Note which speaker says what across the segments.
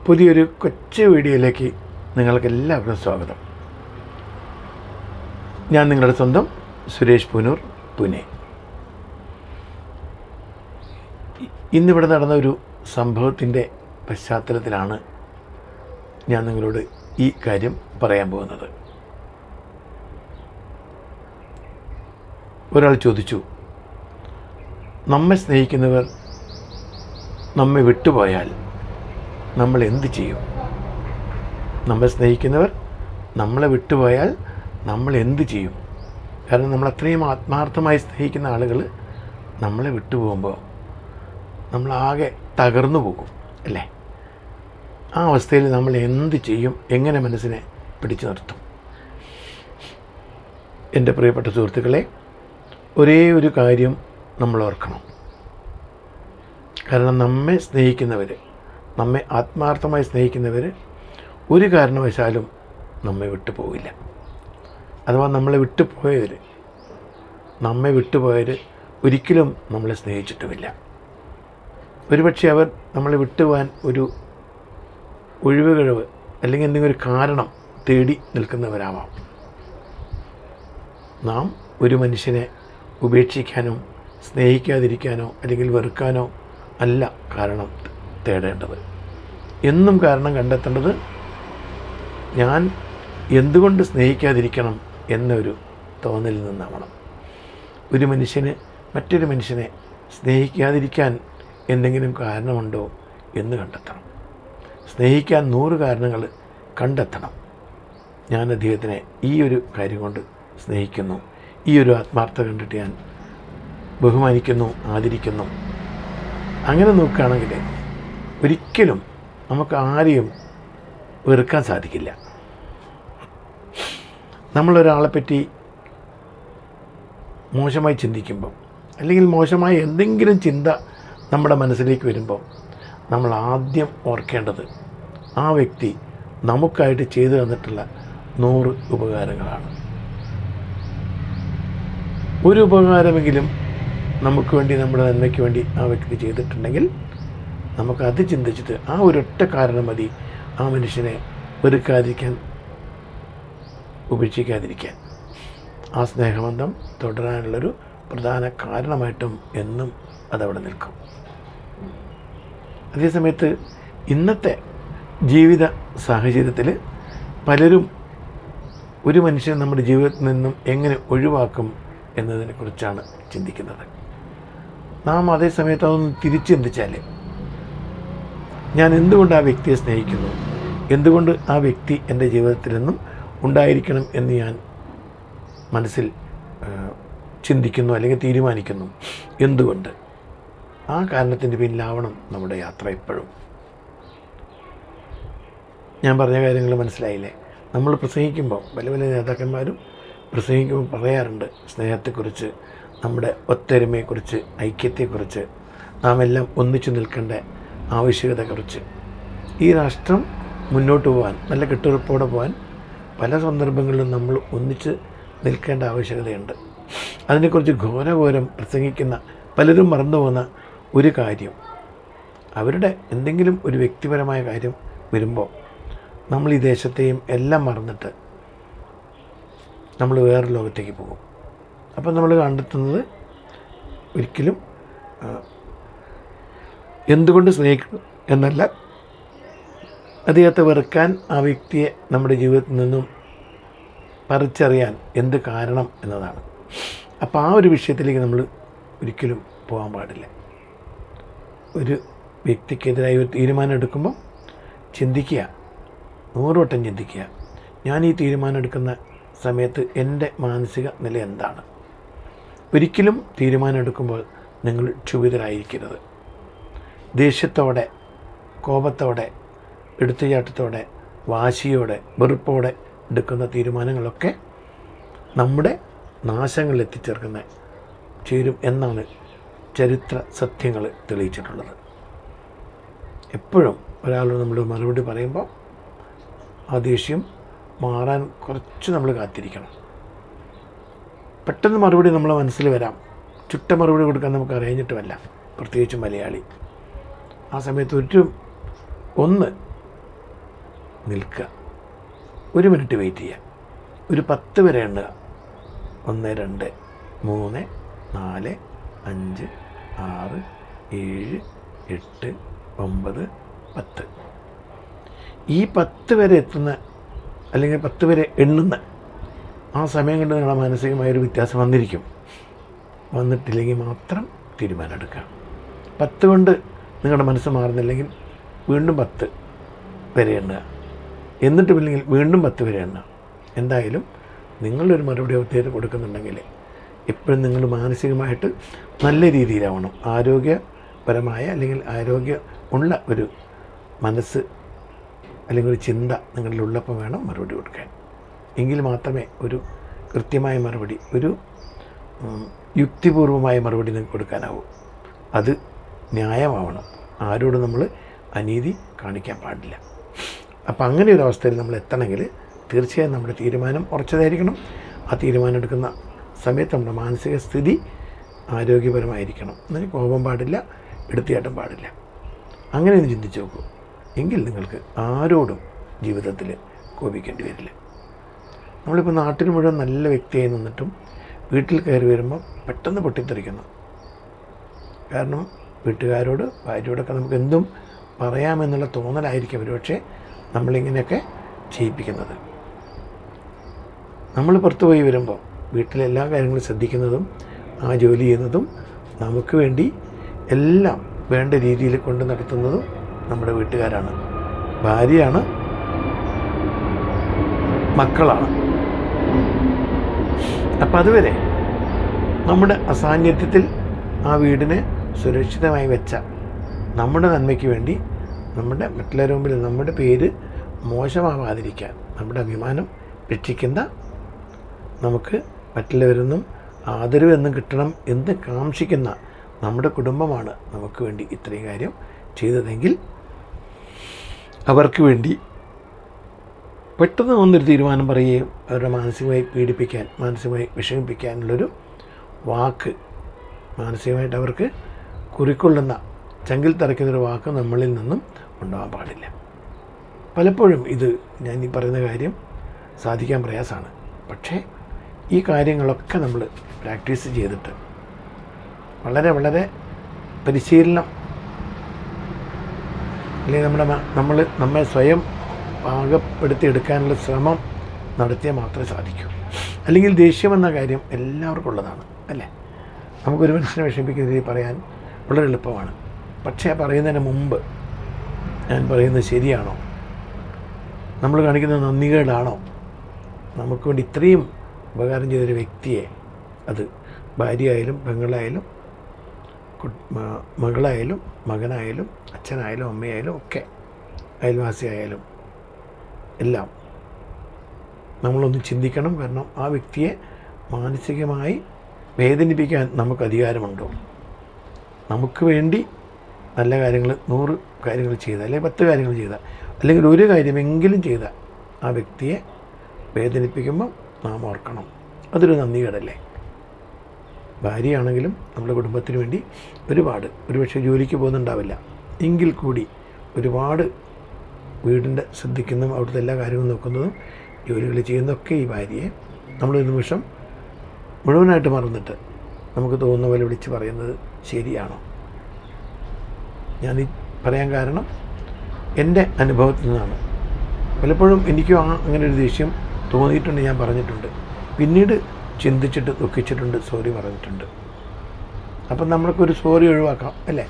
Speaker 1: പുതിയൊരു കൊച്ചു വീഡിയോയിലേക്ക് നിങ്ങൾക്ക് എല്ലാവർക്കും സ്വാഗതം. ഞാൻ നിങ്ങളുടെ സ്വന്തം സുരേഷ് പൂനൂർ, പൂനെ. ഇന്നിവിടെ നടന്ന ഒരു സംഭവത്തിൻ്റെ പശ്ചാത്തലത്തിലാണ് ഞാൻ നിങ്ങളോട് ഈ കാര്യം പറയാൻ പോകുന്നത്. ഒരാൾ ചോദിച്ചു, നമ്മെ സ്നേഹിക്കുന്നവർ നമ്മെ വിട്ടുപോയാൽ നമ്മൾ എന്ത് ചെയ്യും? നമ്മെ സ്നേഹിക്കുന്നവർ നമ്മളെ വിട്ടുപോയാൽ നമ്മൾ എന്ത് ചെയ്യും? കാരണം നമ്മൾ അത്രയും ആത്മാർത്ഥമായി സ്നേഹിക്കുന്ന ആളുകൾ നമ്മളെ വിട്ടുപോകുമ്പോൾ നമ്മളാകെ തകർന്നു പോകും, അല്ലേ? ആ അവസ്ഥയിൽ നമ്മൾ എന്ത് ചെയ്യും? എങ്ങനെ മനസ്സിനെ പിടിച്ചു നിർത്തും? എൻ്റെ പ്രിയപ്പെട്ട സുഹൃത്തുക്കളെ, ഒരേ ഒരു കാര്യം നമ്മൾ ഓർക്കണം. കാരണം നമ്മെ സ്നേഹിക്കുന്നവർ, നമ്മെ ആത്മാർത്ഥമായി സ്നേഹിക്കുന്നവർ ഒരു കാരണവശാലും നമ്മെ വിട്ടുപോകില്ല. അഥവാ നമ്മെ വിട്ടുപോയവർ ഒരിക്കലും നമ്മളെ സ്നേഹിച്ചിട്ടുമില്ല. ഒരുപക്ഷെ അവർ നമ്മളെ വിട്ടുപോകാൻ ഒരു ഒഴിവുകഴിവ് അല്ലെങ്കിൽ എന്തെങ്കിലും ഒരു കാരണം തേടി നിൽക്കുന്നവരാവാം. നാം ഒരു മനുഷ്യനെ ഉപേക്ഷിക്കാനോ സ്നേഹിക്കാതിരിക്കാനോ അല്ലെങ്കിൽ വെറുക്കാനോ അല്ല കാരണം തേടേണ്ടത്. എന്നും കാരണം കണ്ടെത്തേണ്ടത് ഞാൻ എന്തുകൊണ്ട് സ്നേഹിക്കാതിരിക്കണം എന്നൊരു തോന്നലിൽ നിന്നാവണം. ഒരു മനുഷ്യന് മറ്റൊരു മനുഷ്യനെ സ്നേഹിക്കാതിരിക്കാൻ എന്തെങ്കിലും കാരണമുണ്ടോ എന്ന് കണ്ടെത്തണം. സ്നേഹിക്കാൻ 100 കാരണങ്ങൾ കണ്ടെത്തണം. ഞാൻ അദ്ദേഹത്തിനെ ഈ ഒരു കാര്യം കൊണ്ട് സ്നേഹിക്കുന്നു, ഈ ഒരു ആത്മാർത്ഥത കണ്ടിട്ട് ഞാൻ ബഹുമാനിക്കുന്നു, ആദരിക്കുന്നു. അങ്ങനെ നോക്കുകയാണെങ്കിൽ ഒരിക്കലും നമുക്ക് ആരെയും വെറുക്കാൻ സാധിക്കില്ല. നമ്മളൊരാളെപ്പറ്റി മോശമായി ചിന്തിക്കുമ്പോൾ അല്ലെങ്കിൽ മോശമായ എന്തെങ്കിലും ചിന്ത നമ്മുടെ മനസ്സിലേക്ക് വരുമ്പോൾ നമ്മൾ ആദ്യം ഓർക്കേണ്ടത് ആ വ്യക്തി നമുക്കായിട്ട് ചെയ്തു തന്നിട്ടുള്ള 100 ഉപകാരങ്ങളാണ്. ഒരു ഉപകാരമെങ്കിലും നമുക്ക് വേണ്ടി, നമ്മുടെ നന്മയ്ക്ക് വേണ്ടി ആ വ്യക്തി ചെയ്തിട്ടുണ്ടെങ്കിൽ നമുക്കത് ചിന്തിച്ചിട്ട് ആ ഒരൊറ്റ കാരണം മതി ആ മനുഷ്യനെ വെറുക്കാതിരിക്കാൻ, ഉപേക്ഷിക്കാതിരിക്കാൻ. ആ സ്നേഹബന്ധം തുടരാനുള്ളൊരു പ്രധാന കാരണമായിട്ടും എന്നും അതവിടെ നിൽക്കും. അതേസമയത്ത് ഇന്നത്തെ ജീവിത സാഹചര്യത്തിൽ പലരും ഒരു മനുഷ്യനെ നമ്മുടെ ജീവിതത്തിൽ നിന്നും എങ്ങനെ ഒഴിവാക്കും എന്നതിനെക്കുറിച്ചാണ് ചിന്തിക്കുന്നത്. നാം അതേസമയത്ത് അതൊന്ന് തിരിച്ച് ചിന്തിച്ചാൽ, ഞാൻ എന്തുകൊണ്ട് ആ വ്യക്തിയെ സ്നേഹിക്കുന്നു, എന്തുകൊണ്ട് ആ വ്യക്തി എൻ്റെ ജീവിതത്തിൽ നിന്നും ഉണ്ടായിരിക്കണം എന്ന് ഞാൻ മനസ്സിൽ ചിന്തിക്കുന്നു അല്ലെങ്കിൽ തീരുമാനിക്കുന്നു. എന്തുകൊണ്ട്? ആ കാരണത്തിൻ്റെ പിന്നിലാവണം നമ്മുടെ യാത്ര എപ്പോഴും. ഞാൻ പറഞ്ഞ കാര്യങ്ങൾ മനസ്സിലായില്ലേ? നമ്മൾ പ്രസംഗിക്കുമ്പോൾ പല നേതാക്കന്മാരും പ്രസംഗിക്കുമ്പോൾ പറയാറുണ്ട് സ്നേഹത്തെക്കുറിച്ച്, നമ്മുടെ ഒത്തൊരുമയെക്കുറിച്ച്, ഐക്യത്തെക്കുറിച്ച്, നാം എല്ലാം ഒന്നിച്ചു നിൽക്കേണ്ട ആവശ്യകതയെക്കുറിച്ച്. ഈ രാഷ്ട്രം മുന്നോട്ട് പോകാൻ, നല്ല കെട്ടുറപ്പോടെ പോകാൻ പല സന്ദർഭങ്ങളിലും നമ്മൾ ഒന്നിച്ച് നിൽക്കേണ്ട ആവശ്യകതയുണ്ട്. അതിനെക്കുറിച്ച് ഘോരഘോരം പ്രസംഗിക്കുന്ന പലരും മറന്നു പോകുന്ന ഒരു കാര്യം, അവരുടെ എന്തെങ്കിലും ഒരു വ്യക്തിപരമായ കാര്യം വരുമ്പോൾ നമ്മൾ ഈ ദേശത്തെയും എല്ലാം മറന്നിട്ട് നമ്മൾ വേറെ ലോകത്തേക്ക് പോകും. അപ്പം നമ്മൾ കണ്ടെത്തുന്നത് ഒരിക്കലും എന്തുകൊണ്ട് സ്നേഹിക്കണം എന്നല്ല, അദ്ദേഹത്തെ വെറുക്കാൻ, ആ വ്യക്തിയെ നമ്മുടെ ജീവിതത്തിൽ നിന്നും പറിച്ചറിയാൻ എന്ത് കാരണം എന്നതാണ്. അപ്പോൾ ആ ഒരു വിഷയത്തിലേക്ക് നമ്മൾ ഒരിക്കലും പോകാൻ പാടില്ല. ഒരു വ്യക്തിക്കെതിരായി ഒരു തീരുമാനം എടുക്കുമ്പോൾ ചിന്തിക്കുക, 100 വട്ടം ചിന്തിക്കുക, ഞാൻ ഈ തീരുമാനം എടുക്കുന്ന സമയത്ത് എൻ്റെ മാനസിക നില എന്താണ്? ഒരിക്കലും തീരുമാനം എടുക്കുമ്പോൾ നിങ്ങൾ ക്ഷുഭിതരായിരിക്കരുത്. ദേഷ്യത്തോടെ, കോപത്തോടെ, എടുത്തുചാട്ടത്തോടെ, വാശിയോടെ, വെറുപ്പോടെ എടുക്കുന്ന തീരുമാനങ്ങളൊക്കെ നമ്മുടെ നാശങ്ങളിൽ ചേരും എന്നാണ് ചരിത്ര സത്യങ്ങൾ തെളിയിച്ചിട്ടുള്ളത്. എപ്പോഴും ഒരാളോട് നമ്മൾ മറുപടി പറയുമ്പോൾ ആ ദേഷ്യം മാറാൻ കുറച്ച് നമ്മൾ കാത്തിരിക്കണം. പെട്ടെന്ന് മറുപടി നമ്മളെ മനസ്സിൽ വരാം. ചുട്ട മറുപടി കൊടുക്കാൻ നമുക്ക് അറിഞ്ഞിട്ടുമല്ല, പ്രത്യേകിച്ച് മലയാളി. ആ സമയത്ത് ഒരു ഒന്ന് നിൽക്കുക, 1 മിനിറ്റ് വെയിറ്റ് ചെയ്യുക, ഒരു 10 വരെ എണ്ണുക. 1 2 3 4 5 6 7 8 9 10. ഈ 10 വരെ എത്തുന്ന അല്ലെങ്കിൽ 10 വരെ എണ്ണുന്ന ആ സമയം കൊണ്ട് നിങ്ങളുടെ മാനസികമായൊരു വ്യത്യാസം വന്നിട്ടില്ലെങ്കിൽ മാത്രം തീരുമാനം എടുക്കുക. 10 കൊണ്ട് നിങ്ങളുടെ മനസ്സ് മാറുന്നില്ലെങ്കിൽ വീണ്ടും 10 വരെ എണ്ണുക, എന്നിട്ടുമില്ലെങ്കിൽ വീണ്ടും 10 വരെ എണ്ണുക. എന്തായാലും നിങ്ങളൊരു മറുപടി അവസ്ഥയിൽ കൊടുക്കുന്നുണ്ടെങ്കിൽ എപ്പോഴും നിങ്ങൾ മാനസികമായിട്ട് നല്ല രീതിയിലാവണം. ആരോഗ്യപരമായ അല്ലെങ്കിൽ ആരോഗ്യമുള്ള ഒരു മനസ്സ് അല്ലെങ്കിൽ ഒരു ചിന്ത നിങ്ങളിൽ ഉള്ളപ്പോൾ വേണം മറുപടി കൊടുക്കാൻ. എങ്കിൽ മാത്രമേ ഒരു കൃത്യമായ മറുപടി, ഒരു യുക്തിപൂർവമായ മറുപടി നിങ്ങൾക്ക് കൊടുക്കാനാവൂ. അത് ന്യായമാവണം. ആരോടും നമ്മൾ അനീതി കാണിക്കാൻ പാടില്ല. അപ്പം അങ്ങനെ ഒരു അവസ്ഥയിൽ നമ്മൾ എത്തണമെങ്കിൽ തീർച്ചയായും നമ്മുടെ തീരുമാനം ഉറച്ചതായിരിക്കണം. ആ തീരുമാനം എടുക്കുന്ന സമയത്ത് നമ്മുടെ മാനസിക സ്ഥിതി ആരോഗ്യപരമായിരിക്കണം. എന്നാൽ കോപം പാടില്ല, എടുത്തിയാട്ടം പാടില്ല. അങ്ങനെ ഒന്ന് ചിന്തിച്ച് നോക്കൂ. എങ്കിൽ നിങ്ങൾക്ക് ആരോടും ജീവിതത്തിൽ കോപിക്കേണ്ടി വരില്ല. നമ്മളിപ്പോൾ നാട്ടിൽ മുഴുവൻ നല്ല വ്യക്തിയായി നിന്നിട്ടും വീട്ടിൽ കയറി വരുമ്പോൾ പെട്ടെന്ന് പൊട്ടിത്തെറിക്കുന്നു. കാരണം വീട്ടുകാരോട്, ഭാര്യയോടൊക്കെ നമുക്ക് എന്തും പറയാമെന്നുള്ള തോന്നലായിരിക്കും ഒരുപക്ഷെ നമ്മളിങ്ങനെയൊക്കെ ചെയ്യിപ്പിക്കുന്നത്. നമ്മൾ പുറത്തു പോയി വരുമ്പോൾ വീട്ടിലെ എല്ലാ കാര്യങ്ങളും ശ്രദ്ധിക്കുന്നതും ആ ജോലി ചെയ്യുന്നതും നമുക്ക് വേണ്ടി എല്ലാം വേണ്ട രീതിയിൽ കൊണ്ട് നടത്തുന്നതും നമ്മുടെ വീട്ടുകാരാണ്, ഭാര്യയാണ്, മക്കളാണ്. അപ്പം അതുവരെ നമ്മുടെ അസാന്നിധ്യത്തിൽ ആ വീടിനെ സുരക്ഷിതമായി വെച്ച നമ്മുടെ നന്മയ്ക്ക് വേണ്ടി, നമ്മുടെ മറ്റുള്ളവരുടെ മുമ്പിൽ നമ്മുടെ പേര് മോശമാവാതിരിക്കാൻ, നമ്മുടെ അഭിമാനം രക്ഷിക്കുന്ന, നമുക്ക് മറ്റുള്ളവരൊന്നും ആദരവെന്നും കിട്ടണം എന്ന് കാംക്ഷിക്കുന്ന നമ്മുടെ കുടുംബമാണ് നമുക്ക് വേണ്ടി ഇത്രയും കാര്യം ചെയ്തതെങ്കിൽ അവർക്ക് വേണ്ടി പെട്ടെന്ന് ഒന്നൊരു തീരുമാനം പറയുകയും അവരുടെ മാനസികമായി പീഡിപ്പിക്കാൻ, മാനസികമായി വിഷമിപ്പിക്കാനുള്ളൊരു വാക്ക്, മാനസികമായിട്ട് അവർക്ക് കുറിക്കൊള്ളുന്ന, ചങ്കിൽ തറയ്ക്കുന്നൊരു വാക്ക് നമ്മളിൽ നിന്നും ഉണ്ടാകാൻ പാടില്ല. പലപ്പോഴും ഇത് ഞാൻ ഈ പറയുന്ന കാര്യം സാധിക്കാൻ പ്രയാസമാണ്. പക്ഷേ ഈ കാര്യങ്ങളൊക്കെ നമ്മൾ പ്രാക്ടീസ് ചെയ്തിട്ട് വളരെ വളരെ പരിശീലനം, അല്ലെങ്കിൽ നമ്മെ സ്വയം പാകപ്പെടുത്തിയെടുക്കാനുള്ള ശ്രമം നടത്തിയാൽ മാത്രമേ സാധിക്കൂ. അല്ലെങ്കിൽ ദേഷ്യമെന്ന കാര്യം എല്ലാവർക്കും ഉള്ളതാണ്, അല്ലേ? നമുക്കൊരു മനുഷ്യനെ വിഷമിപ്പിക്കുന്ന രീതി പറയാൻ വളരെ എളുപ്പമാണ്. പക്ഷേ പറയുന്നതിന് മുമ്പ് ഞാൻ പറയുന്നത് ശരിയാണോ, നമ്മൾ കാണിക്കുന്ന നന്ദികേടാണോ, നമുക്ക് വേണ്ടി ഇത്രയും ഉപകാരം ചെയ്തൊരു വ്യക്തിയെ, അത് ഭാര്യയായാലും പെങ്ങളായാലും മകളായാലും മകനായാലും അച്ഛനായാലും അമ്മയായാലും ഒക്കെ, അയൽവാസിയായാലും എല്ലാം നമ്മളൊന്ന് ചിന്തിക്കണം. കാരണം ആ വ്യക്തിയെ മാനസികമായി വേദനിപ്പിക്കാൻ നമുക്ക് അധികാരമുണ്ടോ? നമുക്ക് വേണ്ടി നല്ല കാര്യങ്ങൾ 100 കാര്യങ്ങൾ ചെയ്താൽ, അല്ലെങ്കിൽ 10 കാര്യങ്ങൾ ചെയ്താൽ, അല്ലെങ്കിൽ ഒരു കാര്യമെങ്കിലും ചെയ്താൽ ആ വ്യക്തിയെ വേദനിപ്പിക്കുമ്പോൾ നാം ഓർക്കണം, അതൊരു നന്ദികേടല്ലേ? ഭാര്യയാണെങ്കിലും നമ്മുടെ കുടുംബത്തിന് വേണ്ടി ഒരുപക്ഷെ ജോലിക്ക് പോകുന്നുണ്ടാവില്ല, എങ്കിൽ കൂടി ഒരുപാട് വീടിൻ്റെ ശ്രദ്ധിക്കുന്നതും അവിടുത്തെ എല്ലാ കാര്യങ്ങളും നോക്കുന്നതും ജോലികൾ ചെയ്യുന്നതൊക്കെ ഈ ഭാര്യയെ നമ്മളൊരു നിമിഷം മുഴുവനായിട്ട് മറന്നിട്ട് നമുക്ക് തോന്നുന്ന പോലെ വിളിച്ച് പറയുന്നത് ശരിയാണോ? ഞാനീ പറയാൻ കാരണം എൻ്റെ അനുഭവത്തിൽ നിന്നാണ്. പലപ്പോഴും എനിക്കും അങ്ങനെ ഒരു ദേഷ്യം തോന്നിയിട്ടുണ്ട്, ഞാൻ പറഞ്ഞിട്ടുണ്ട്, പിന്നീട് ചിന്തിച്ചിട്ട് ദുഃഖിച്ചിട്ടുണ്ട്, സോറി പറഞ്ഞിട്ടുണ്ട്. അപ്പം നമ്മൾക്കൊരു സോറി ഒഴിവാക്കാം, അല്ലേ?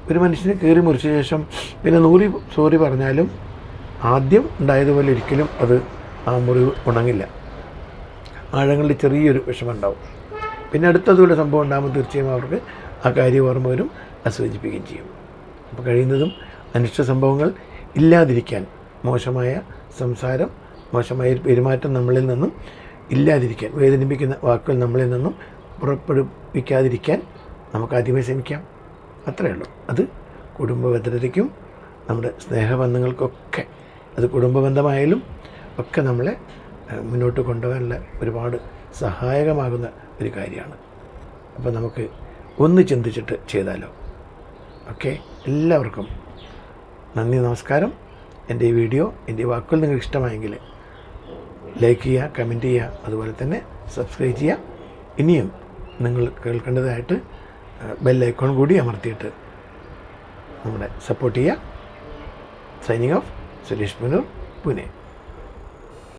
Speaker 1: ഒരു മനുഷ്യനെ കയറി മുറിച്ച ശേഷം പിന്നെ 100 സോറി പറഞ്ഞാലും ആദ്യം ഉണ്ടായതുപോലെ ഒരിക്കലും അത് ആ മുറിവ് ഉണങ്ങില്ല. ആഴങ്ങളിൽ ചെറിയൊരു വിഷമം ഉണ്ടാവും. പിന്നെ അടുത്തതുപോലെ സംഭവം ഉണ്ടാകുമ്പോൾ തീർച്ചയായും അവർക്ക് ആ കാര്യം ഓർമ്മ വരും, ആസ്വദിപ്പിക്കുകയും ചെയ്യും. അപ്പോൾ കഴിയുന്നതും അനിഷ്ട സംഭവങ്ങൾ ഇല്ലാതിരിക്കാൻ, മോശമായ സംസാരം, മോശമായ പെരുമാറ്റം നമ്മളിൽ നിന്നും ഇല്ലാതിരിക്കാൻ, വേദനിപ്പിക്കുന്ന വാക്കുകൾ നമ്മളിൽ നിന്നും പുറപ്പെടുവിക്കാതിരിക്കാൻ നമുക്ക് ആദ്യമേ ശ്രമിക്കാം. അത്രയേ ഉള്ളൂ. അത് കുടുംബ ഭദ്രതയ്ക്കും നമ്മുടെ സ്നേഹബന്ധങ്ങൾക്കൊക്കെ, അത് കുടുംബബന്ധമായാലും ഒക്കെ നമ്മളെ മുന്നോട്ട് കൊണ്ടുപോകാനുള്ള ഒരുപാട് സഹായകമാകുന്ന ഒരു കാര്യമാണ്. അപ്പോൾ നമുക്ക് ഒന്ന് ചിന്തിച്ചിട്ട് ചെയ്താലോ? ഓക്കെ, എല്ലാവർക്കും നന്ദി, നമസ്കാരം. എൻ്റെ ഈ വീഡിയോ, എൻ്റെ ഈ വാക്കുകൾ നിങ്ങൾക്ക് ഇഷ്ടമായെങ്കിൽ ലൈക്ക് ചെയ്യുക, കമൻറ്റ് ചെയ്യുക, അതുപോലെ തന്നെ സബ്സ്ക്രൈബ് ചെയ്യുക. ഇനിയും നിങ്ങൾ കേൾക്കേണ്ടതായിട്ട് ബെൽ ഐക്കോൺ കൂടി അമർത്തിയിട്ട് നമ്മുടെ സപ്പോർട്ട് ചെയ്യുക. Signing off, Suresh Poonoor, Pune.